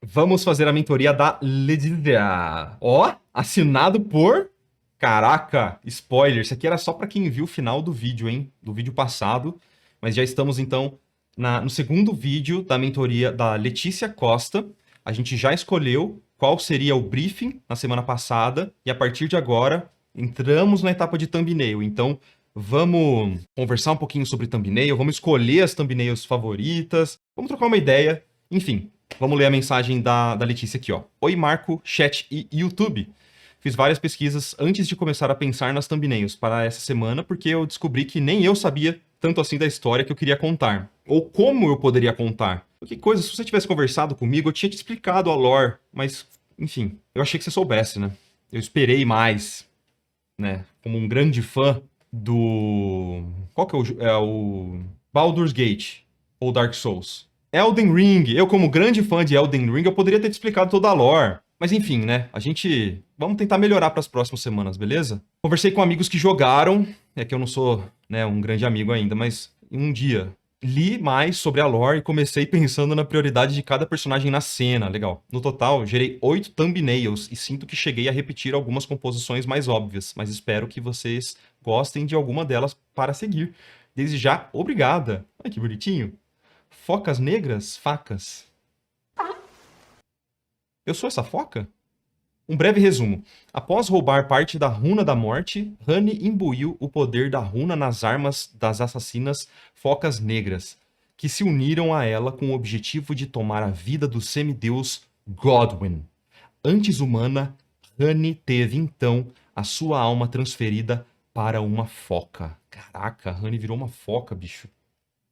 Vamos fazer a mentoria da Ledia. Ó, assinado por... Caraca, spoiler. Isso aqui era só para quem viu o final do vídeo, hein? Do vídeo passado. Mas já estamos, então, no segundo vídeo da mentoria da Letícia Costa. A gente já escolheu qual seria o briefing na semana passada. E a partir de agora, entramos na etapa de thumbnail. Então, vamos conversar um pouquinho sobre thumbnail. Vamos escolher as thumbnails favoritas. Vamos trocar uma ideia. Enfim, vamos ler a mensagem da Letícia aqui, ó. Oi, Marco, chat e YouTube. Fiz várias pesquisas antes de começar a pensar nas thumbnails para essa semana, porque eu descobri que nem eu sabia tanto assim da história que eu queria contar. Ou como eu poderia contar. Que coisa, se você tivesse conversado comigo, eu tinha te explicado a lore, mas, enfim, eu achei que você soubesse, né? Eu esperei mais, né? Como um grande fã do... Qual que é o Baldur's Gate ou Dark Souls? Elden Ring. Eu, como grande fã de Elden Ring, eu poderia ter te explicado toda a lore. Mas enfim, né? A gente... Vamos tentar melhorar para as próximas semanas, beleza? Conversei com amigos que jogaram. É que eu não sou, né, um grande amigo ainda, mas um dia li mais sobre a lore e comecei pensando na prioridade de cada personagem na cena. Legal. No total, gerei 8 thumbnails e sinto que cheguei a repetir algumas composições mais óbvias, mas espero que vocês gostem de alguma delas para seguir. Desde já, obrigada. Ai, que bonitinho. Focas negras? Facas. Eu sou essa foca? Um breve resumo. Após roubar parte da Runa da Morte, Honey imbuiu o poder da runa nas armas das assassinas Focas Negras, que se uniram a ela com o objetivo de tomar a vida do semideus Godwyn. Antes humana, Honey teve então a sua alma transferida para uma foca. Caraca, Honey virou uma foca, bicho.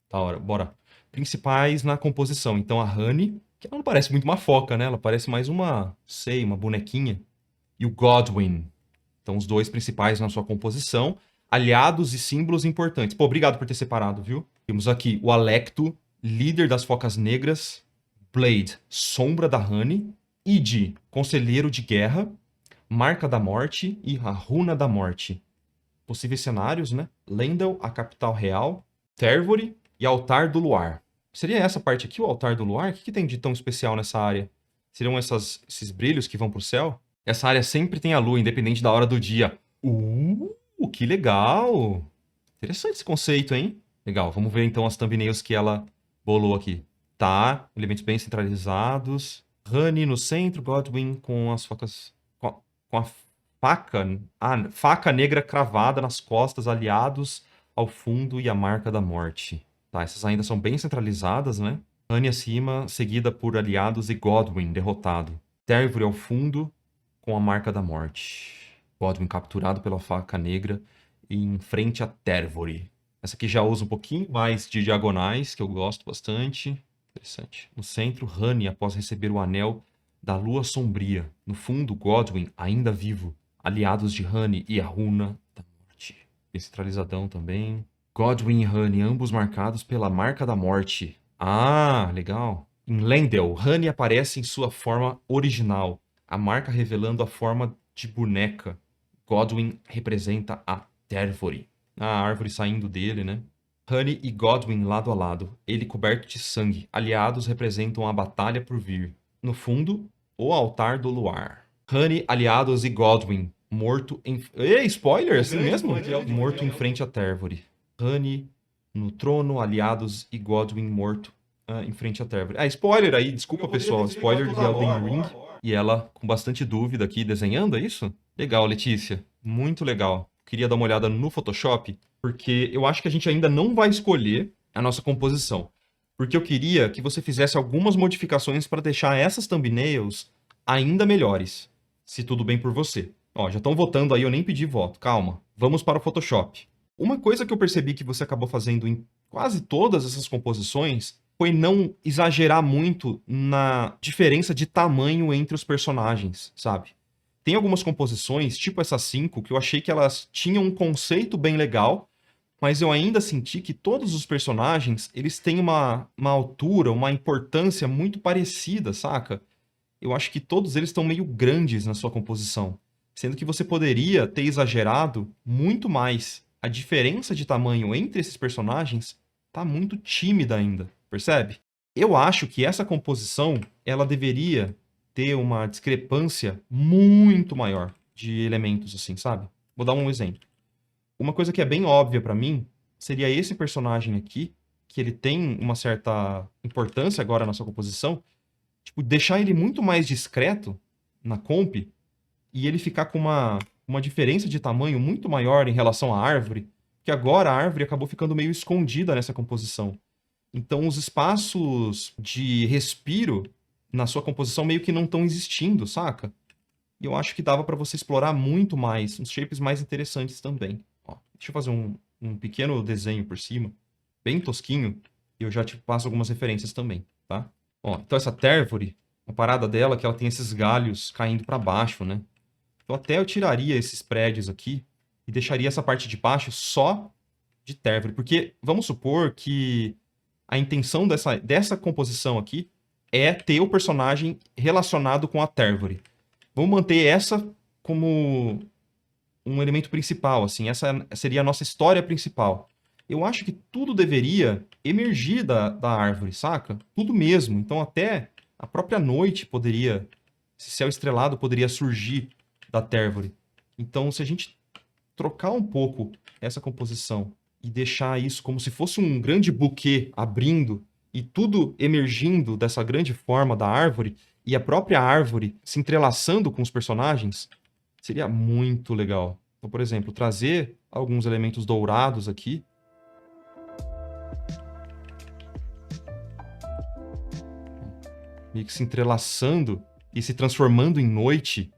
Da hora, bora. Principais na composição. Então a Honey, que ela não parece muito uma foca, né? Ela parece mais uma, sei, uma bonequinha. E o Godwyn. Então os dois principais na sua composição. Aliados e símbolos importantes. Pô, obrigado por ter separado, viu? Temos aqui o Alecto, líder das Focas Negras. Blade, sombra da Honey. Id, conselheiro de guerra. Marca da Morte e a Runa da Morte. Possíveis cenários, né? Lendel, a capital real. Tervory e Altar do Luar. Seria essa parte aqui, o Altar do Luar? O que tem de tão especial nessa área? Seriam esses brilhos que vão pro céu? Essa área sempre tem a lua, independente da hora do dia. Que legal! Interessante esse conceito, hein? Legal, vamos ver então as thumbnails que ela bolou aqui. Tá, elementos bem centralizados. Honey no centro, Godwyn com as facas... Com a faca... faca negra cravada nas costas, aliados ao fundo e a marca da morte. Tá, essas ainda são bem centralizadas, né? Honey acima, seguida por aliados e Godwyn derrotado. Tervory ao fundo, com a marca da morte. Godwyn capturado pela faca negra e em frente a Tervory. Essa aqui já usa um pouquinho mais de diagonais, que eu gosto bastante. Interessante. No centro, Honey após receber o anel da lua sombria. No fundo, Godwyn ainda vivo. Aliados de Honey e a runa da morte. Centralizadão também. Godwyn e Honey, ambos marcados pela marca da morte. Ah, legal. Em Lendel, Honey aparece em sua forma original. A marca revelando a forma de boneca. Godwyn representa a Tervory. A árvore saindo dele, né? Honey e Godwyn lado a lado. Ele coberto de sangue. Aliados representam a batalha por vir. No fundo, o altar do luar. Honey, aliados e Godwyn. Morto em... Ei, spoiler, assim mesmo? Morto em frente a Tervory. Honey no trono, aliados e Godwyn morto em frente a Tervory. Spoiler aí, desculpa pessoal, spoiler de Elden Ring. E ela com bastante dúvida aqui desenhando, é isso? Legal, Letícia, muito legal. Queria dar uma olhada no Photoshop, porque eu acho que a gente ainda não vai escolher a nossa composição. Porque eu queria que você fizesse algumas modificações para deixar essas thumbnails ainda melhores, se tudo bem por você. Ó, já estão votando aí, eu nem pedi voto, calma. Vamos para o Photoshop. Uma coisa que eu percebi que você acabou fazendo em quase todas essas composições foi não exagerar muito na diferença de tamanho entre os personagens, sabe? Tem algumas composições, tipo essas 5, que eu achei que elas tinham um conceito bem legal, mas eu ainda senti que todos os personagens, eles têm uma altura, uma importância muito parecida, saca? Eu acho que todos eles estão meio grandes na sua composição, sendo que você poderia ter exagerado muito mais. A diferença de tamanho entre esses personagens tá muito tímida ainda, percebe? Eu acho que essa composição, ela deveria ter uma discrepância muito maior de elementos, assim, sabe? Vou dar um exemplo. Uma coisa que é bem óbvia pra mim seria esse personagem aqui, que ele tem uma certa importância agora na sua composição, tipo, deixar ele muito mais discreto na comp e ele ficar com uma diferença de tamanho muito maior em relação à árvore, que agora a árvore acabou ficando meio escondida nessa composição. Então, os espaços de respiro na sua composição meio que não estão existindo, saca? E eu acho que dava pra você explorar muito mais, uns shapes mais interessantes também. Ó, deixa eu fazer um pequeno desenho por cima, bem tosquinho, e eu já te passo algumas referências também, tá? Ó, então essa Tervore, a parada dela é que ela tem esses galhos caindo pra baixo, né? Então até eu tiraria esses prédios aqui e deixaria essa parte de baixo só de Tervore, porque vamos supor que a intenção dessa composição aqui é ter o personagem relacionado com a Tervore. Vamos manter essa como um elemento principal, assim. Essa seria a nossa história principal. Eu acho que tudo deveria emergir da árvore, saca? Tudo mesmo. Então até a própria noite poderia, esse céu estrelado poderia surgir da Tervore. Então se a gente trocar um pouco essa composição e deixar isso como se fosse um grande buquê abrindo e tudo emergindo dessa grande forma da árvore e a própria árvore se entrelaçando com os personagens, seria muito legal. Então, por exemplo, trazer alguns elementos dourados aqui. Meio que se entrelaçando e se transformando em noite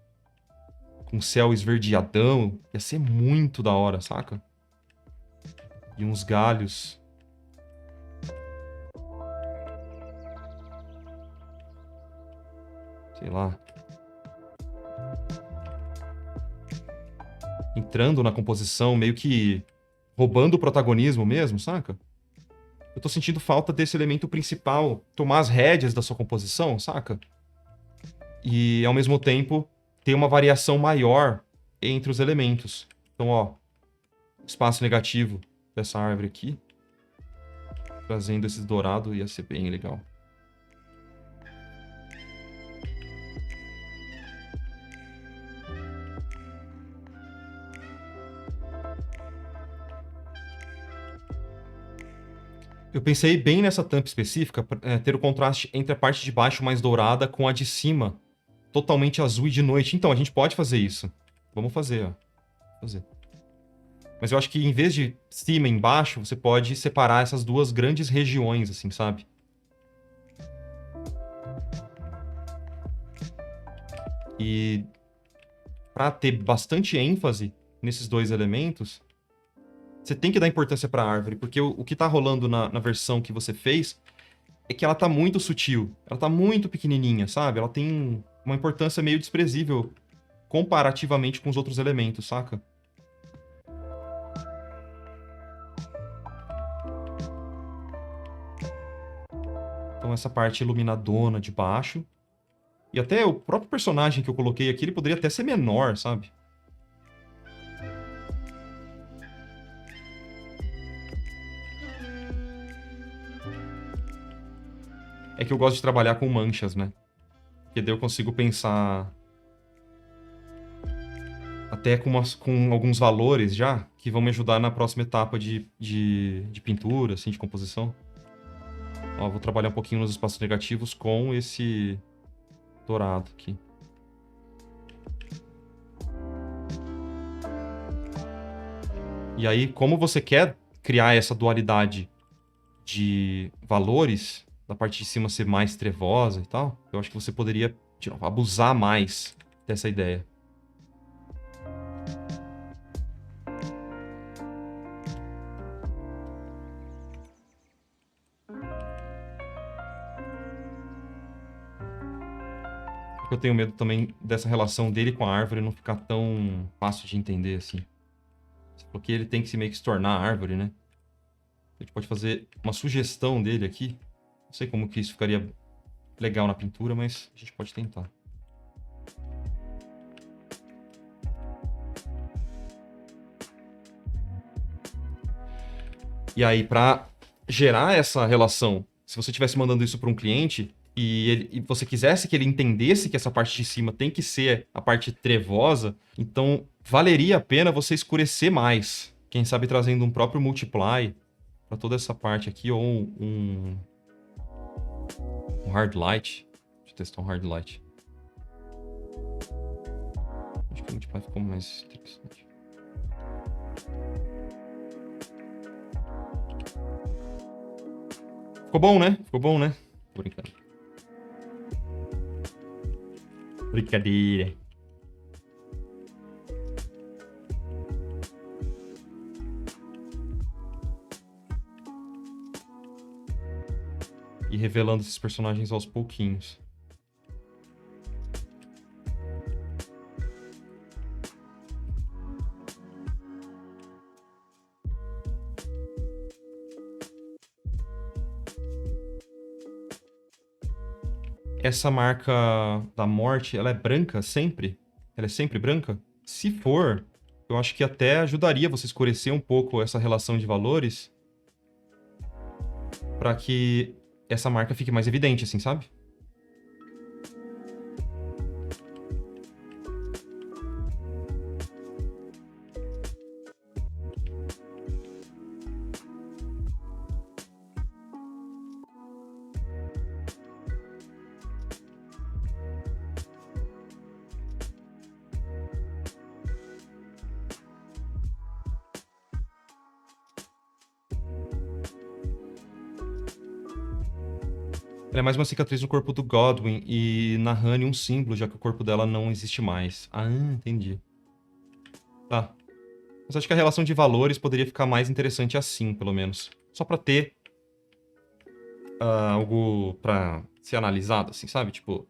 com céu esverdeadão. Ia ser muito da hora, saca? E uns galhos. Sei lá. Entrando na composição, meio que roubando o protagonismo mesmo, saca? Eu tô sentindo falta desse elemento principal, tomar as rédeas da sua composição, saca? E, ao mesmo tempo, ter uma variação maior entre os elementos. Então, ó, espaço negativo dessa árvore aqui, trazendo esse dourado, ia ser bem legal. Eu pensei bem nessa tampa específica, ter o contraste entre a parte de baixo mais dourada com a de cima totalmente azul e de noite. Então, a gente pode fazer isso. Vamos fazer, ó. Fazer. Mas eu acho que em vez de cima e embaixo, você pode separar essas duas grandes regiões, assim, sabe? E para ter bastante ênfase nesses dois elementos, você tem que dar importância para a árvore, porque o que tá rolando na versão que você fez é que ela tá muito sutil, ela tá muito pequenininha, sabe? Ela tem uma importância meio desprezível comparativamente com os outros elementos, saca? Então essa parte iluminadona de baixo. E até o próprio personagem que eu coloquei aqui, ele poderia até ser menor, sabe? É que eu gosto de trabalhar com manchas, né? Porque daí eu consigo pensar até com alguns valores já, que vão me ajudar na próxima etapa de pintura, assim, de composição. Ó, vou trabalhar um pouquinho nos espaços negativos com esse dourado aqui. E aí, como você quer criar essa dualidade de valores, da parte de cima ser mais trevosa e tal, eu acho que você poderia, de novo, abusar mais dessa ideia. Eu tenho medo também dessa relação dele com a árvore não ficar tão fácil de entender assim. Porque ele tem que se meio que se tornar árvore, né? A gente pode fazer uma sugestão dele aqui. Não sei como que isso ficaria legal na pintura, mas a gente pode tentar. E aí, para gerar essa relação Se você estivesse mandando isso para um cliente e você quisesse que ele entendesse que essa parte de cima tem que ser a parte trevosa, então valeria a pena você escurecer mais. Quem sabe trazendo um próprio multiply para toda essa parte aqui, ou um hard light. Deixa eu testar um hard light. Acho que o multiply ficou mais interessante. Ficou bom, né? Ficou bom, né? Tô brincando. Brincadeira. E revelando esses personagens aos pouquinhos. Essa marca da morte, ela é branca sempre? Ela é sempre branca? Se for, eu acho que até ajudaria você escurecer um pouco essa relação de valores para que essa marca fique mais evidente, assim, sabe? Ela é mais uma cicatriz no corpo do Godwin e na Honey um símbolo, já que o corpo dela não existe mais. Ah, entendi. Tá. Mas acho que a relação de valores poderia ficar mais interessante assim, pelo menos. Só pra ter algo pra ser analisado, assim, sabe? Tipo,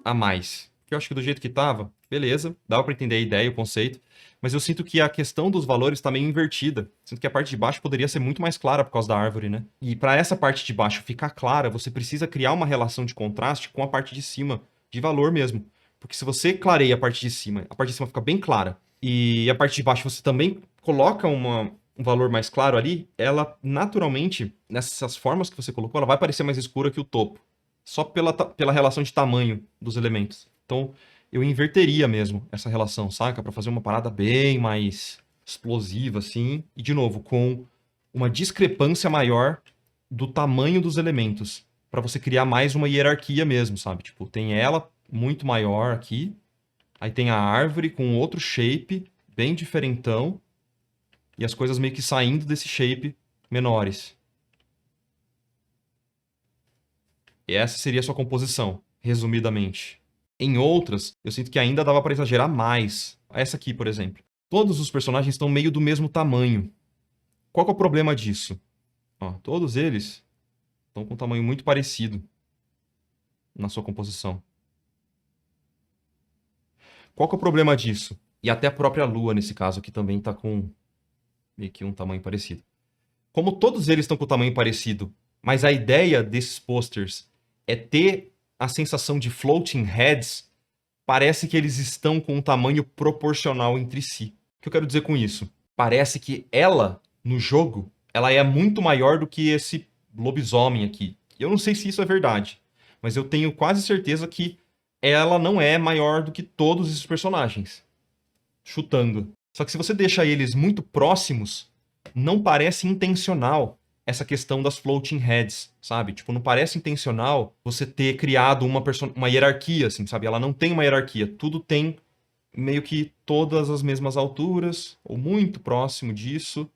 a mais. Porque eu acho que do jeito que tava, beleza, dava pra entender a ideia, o conceito, mas eu sinto que a questão dos valores tá meio invertida. Sinto que a parte de baixo poderia ser muito mais clara por causa da árvore, né? E pra essa parte de baixo ficar clara, você precisa criar uma relação de contraste com a parte de cima, de valor mesmo. Porque se você clareia a parte de cima fica bem clara, e a parte de baixo você também coloca um valor mais claro ali, ela naturalmente, nessas formas que você colocou, ela vai parecer mais escura que o topo. Só pela relação de tamanho dos elementos. Então, eu inverteria mesmo essa relação, saca? Pra fazer uma parada bem mais explosiva, assim. E, de novo, com uma discrepância maior do tamanho dos elementos. Pra você criar mais uma hierarquia mesmo, sabe? Tipo, tem ela muito maior aqui. Aí tem a árvore com outro shape, bem diferentão. E as coisas meio que saindo desse shape menores. E essa seria a sua composição, resumidamente. Em outras, eu sinto que ainda dava para exagerar mais. Essa aqui, por exemplo. Todos os personagens estão meio do mesmo tamanho. Qual que é o problema disso? Ó, todos eles estão com um tamanho muito parecido na sua composição. Qual que é o problema disso? E até a própria Lua, nesse caso, que também está com meio que um tamanho parecido. Como todos eles estão com o tamanho parecido, mas a ideia desses posters é ter a sensação de floating heads, parece que eles estão com um tamanho proporcional entre si. O que eu quero dizer com isso? Parece que ela, no jogo, ela é muito maior do que esse lobisomem aqui. Eu não sei se isso é verdade, mas eu tenho quase certeza que ela não é maior do que todos esses personagens. Chutando. Só que se você deixa eles muito próximos, não parece intencional essa questão das floating heads, sabe? Tipo, não parece intencional você ter criado uma hierarquia, assim, sabe? Ela não tem uma hierarquia. Tudo tem meio que todas as mesmas alturas, ou muito próximo disso.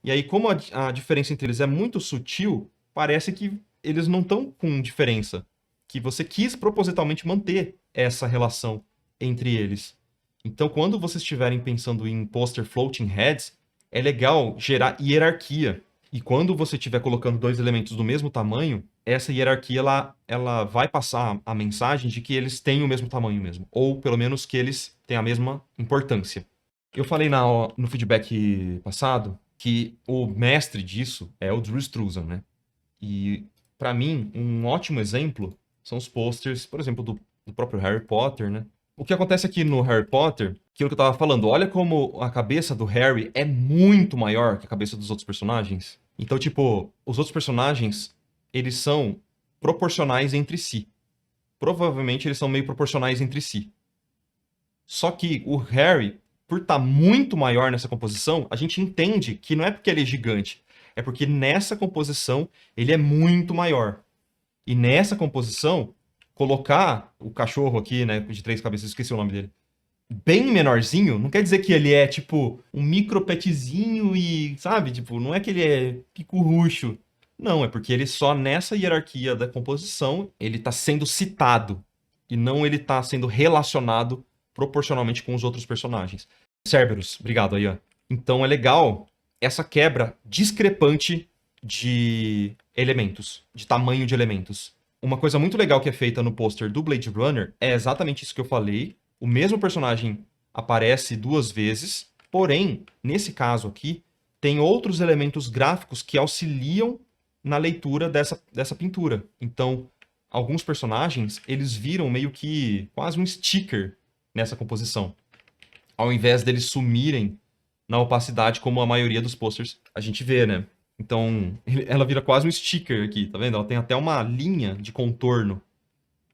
E aí, como a diferença entre eles é muito sutil, parece que eles não estão com diferença. Que você quis propositalmente manter essa relação entre eles. Então, quando vocês estiverem pensando em poster floating heads, é legal gerar hierarquia. E quando você estiver colocando dois elementos do mesmo tamanho, essa hierarquia ela vai passar a mensagem de que eles têm o mesmo tamanho mesmo. Ou, pelo menos, que eles têm a mesma importância. Eu falei no feedback passado que o mestre disso é o Drew Struzan, né? E, para mim, um ótimo exemplo são os posters, por exemplo, do próprio Harry Potter, né? O que acontece aqui no Harry Potter, aquilo que eu tava falando, olha como a cabeça do Harry é muito maior que a cabeça dos outros personagens. Então, tipo, os outros personagens eles são proporcionais entre si. Provavelmente eles são meio proporcionais entre si. Só que o Harry, por estar muito maior nessa composição, a gente entende que não é porque ele é gigante, é porque nessa composição ele é muito maior. E nessa composição, colocar o cachorro aqui, né, de 3 cabeças, esqueci o nome dele, bem menorzinho, não quer dizer que ele é, tipo, um micro petzinho e, sabe, tipo, não é que ele é pico-ruxo. Não, é porque ele só nessa hierarquia da composição, ele tá sendo citado. E não ele tá sendo relacionado proporcionalmente com os outros personagens. Cerberus, obrigado aí, ó. Então é legal essa quebra discrepante de elementos, de tamanho de elementos. Uma coisa muito legal que é feita no pôster do Blade Runner é exatamente isso que eu falei. O mesmo personagem aparece 2 vezes, porém, nesse caso aqui, tem outros elementos gráficos que auxiliam na leitura dessa pintura. Então, alguns personagens, eles viram meio que quase um sticker nessa composição. Ao invés deles sumirem na opacidade como a maioria dos posters a gente vê, né? Então, ela vira quase um sticker aqui, tá vendo? Ela tem até uma linha de contorno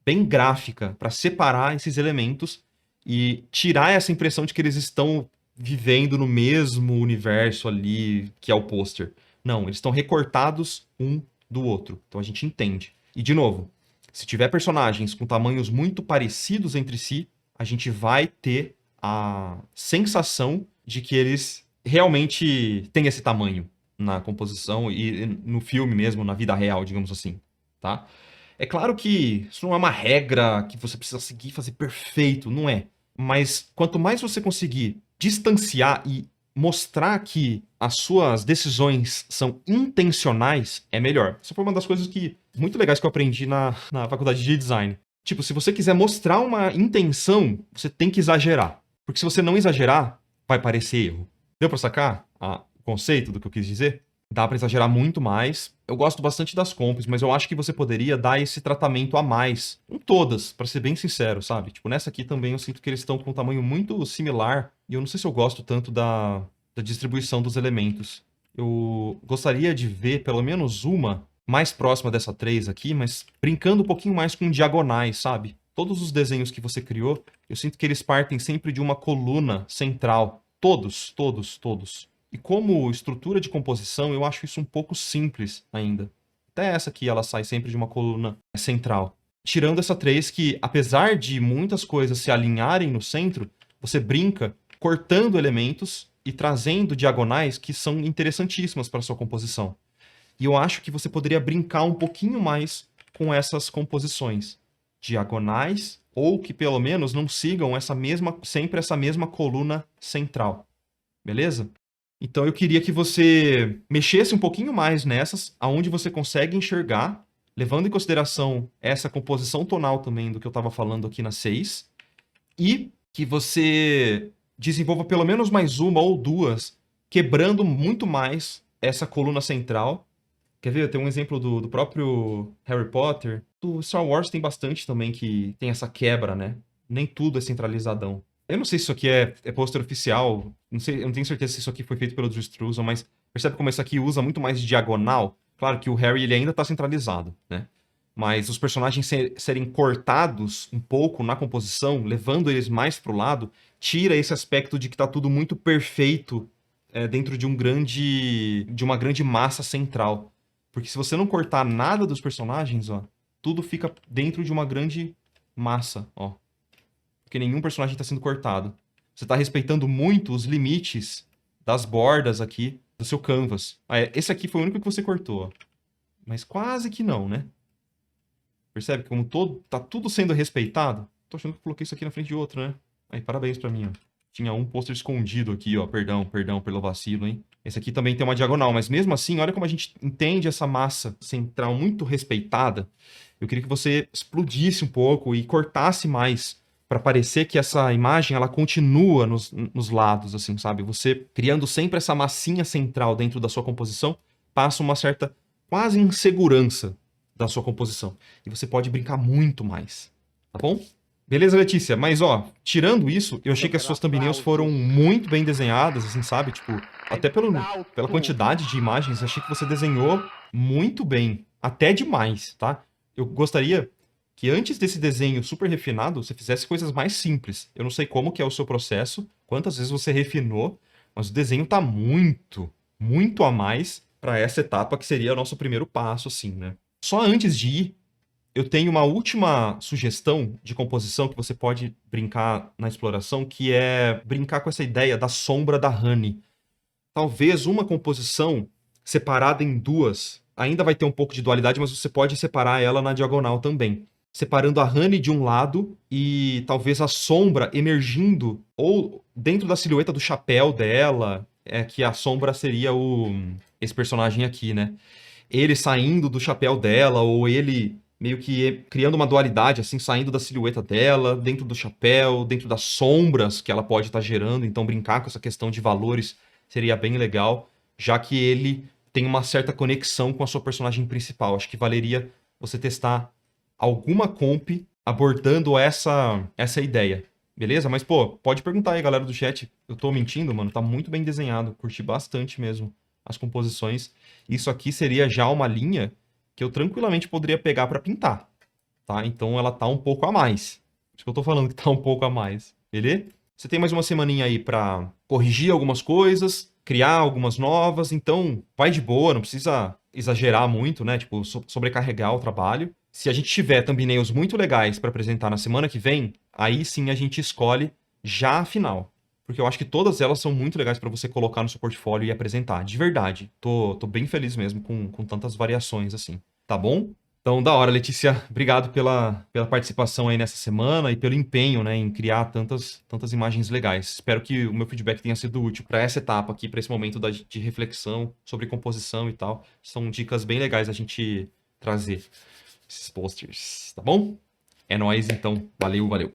bem gráfica para separar esses elementos e tirar essa impressão de que eles estão vivendo no mesmo universo ali que é o pôster. Não, eles estão recortados um do outro. Então a gente entende. E de novo, se tiver personagens com tamanhos muito parecidos entre si, a gente vai ter a sensação de que eles realmente têm esse tamanho na composição e no filme mesmo, na vida real, digamos assim, tá? É claro que isso não é uma regra que você precisa seguir e fazer perfeito, não é. Mas quanto mais você conseguir distanciar e mostrar que as suas decisões são intencionais, é melhor. Essa foi uma das coisas muito legais que eu aprendi na faculdade de design. Tipo, se você quiser mostrar uma intenção, você tem que exagerar. Porque se você não exagerar, vai parecer erro. Deu pra sacar o conceito do que eu quis dizer? Dá pra exagerar muito mais. Eu gosto bastante das comps, mas eu acho que você poderia dar esse tratamento a mais. Em todas, pra ser bem sincero, sabe? Tipo, nessa aqui também eu sinto que eles estão com um tamanho muito similar. E eu não sei se eu gosto tanto da distribuição dos elementos. Eu gostaria de ver pelo menos uma mais próxima dessa 3 aqui, mas brincando um pouquinho mais com diagonais, sabe? Todos os desenhos que você criou, eu sinto que eles partem sempre de uma coluna central. Todos, todos, todos. E como estrutura de composição, eu acho isso um pouco simples ainda. Até essa aqui, ela sai sempre de uma coluna central. Tirando essa 3 que, apesar de muitas coisas se alinharem no centro, você brinca cortando elementos e trazendo diagonais que são interessantíssimas para a sua composição. E eu acho que você poderia brincar um pouquinho mais com essas composições. Diagonais, ou que pelo menos não sigam sempre essa mesma coluna central. Beleza? Então eu queria que você mexesse um pouquinho mais nessas, aonde você consegue enxergar, levando em consideração essa composição tonal também do que eu estava falando aqui na 6, e que você desenvolva pelo menos mais uma ou duas, quebrando muito mais essa coluna central. Quer ver? Tem um exemplo do próprio Harry Potter. Do Star Wars tem bastante também que tem essa quebra, né? Nem tudo é centralizadão. Eu não sei se isso aqui é pôster oficial, não sei, eu não tenho certeza se isso aqui foi feito pelo Drew Struzan, mas percebe como isso aqui usa muito mais de diagonal? Claro que o Harry ele ainda está centralizado, né? Mas os personagens serem cortados um pouco na composição, levando eles mais pro lado, tira esse aspecto de que tá tudo muito perfeito dentro de uma grande massa central. Porque se você não cortar nada dos personagens, ó, tudo fica dentro de uma grande massa, ó. Porque nenhum personagem está sendo cortado. Você está respeitando muito os limites das bordas aqui do seu canvas. Esse aqui foi o único que você cortou, ó. Mas quase que não, né? Percebe como tá tudo sendo respeitado? Tô achando que eu coloquei isso aqui na frente de outro, né? Aí, parabéns pra mim, ó. Tinha um pôster escondido aqui, ó. Perdão pelo vacilo, hein? Esse aqui também tem uma diagonal, mas mesmo assim, olha como a gente entende essa massa central muito respeitada. Eu queria que você explodisse um pouco e cortasse mais para parecer que essa imagem ela continua nos lados, assim, sabe? Você criando sempre essa massinha central dentro da sua composição, passa uma certa quase insegurança da sua composição. E você pode brincar muito mais, tá bom? Beleza, Letícia? Mas, ó, tirando isso, eu achei que as suas thumbnails foram muito bem desenhadas, assim, sabe? Tipo, até pela quantidade de imagens, achei que você desenhou muito bem. até demais, tá? Eu gostaria que antes desse desenho super refinado, você fizesse coisas mais simples. Eu não sei como que é o seu processo, quantas vezes você refinou, mas o desenho tá muito, muito a mais para essa etapa que seria o nosso primeiro passo, assim, né? Só antes de ir, eu tenho uma última sugestão de composição que você pode brincar na exploração, que é brincar com essa ideia da sombra da Honey. Talvez uma composição separada em duas, ainda vai ter um pouco de dualidade, mas você pode separar ela na diagonal também. Separando a Honey de um lado e talvez a sombra emergindo ou dentro da silhueta do chapéu dela, que a sombra seria esse personagem aqui, né? Ele saindo do chapéu dela ou ele meio que criando uma dualidade, assim, saindo da silhueta dela, dentro do chapéu, dentro das sombras que ela pode estar gerando. Então, brincar com essa questão de valores seria bem legal, já que ele tem uma certa conexão com a sua personagem principal. Acho que valeria você testar alguma comp abordando essa ideia. Beleza? Mas, pô, pode perguntar aí, galera do chat. Eu tô mentindo, mano. Tá muito bem desenhado. Curti bastante mesmo as composições. Isso aqui seria já uma linha que eu tranquilamente poderia pegar pra pintar, tá? Então ela tá um pouco a mais. Por isso que eu tô falando que tá um pouco a mais, beleza? Você tem mais uma semaninha aí pra corrigir algumas coisas, criar algumas novas, então vai de boa, não precisa exagerar muito, né? Tipo, sobrecarregar o trabalho. Se a gente tiver thumbnails muito legais pra apresentar na semana que vem, aí sim a gente escolhe já a final. Porque eu acho que todas elas são muito legais pra você colocar no seu portfólio e apresentar. De verdade. Tô bem feliz mesmo com tantas variações assim. Tá bom? Então, da hora, Letícia. Obrigado pela participação aí nessa semana e pelo empenho, né, em criar tantas imagens legais. Espero que o meu feedback tenha sido útil para essa etapa aqui, para esse momento de reflexão sobre composição e tal. São dicas bem legais a gente trazer esses posters, tá bom? É nóis, então. Valeu, valeu.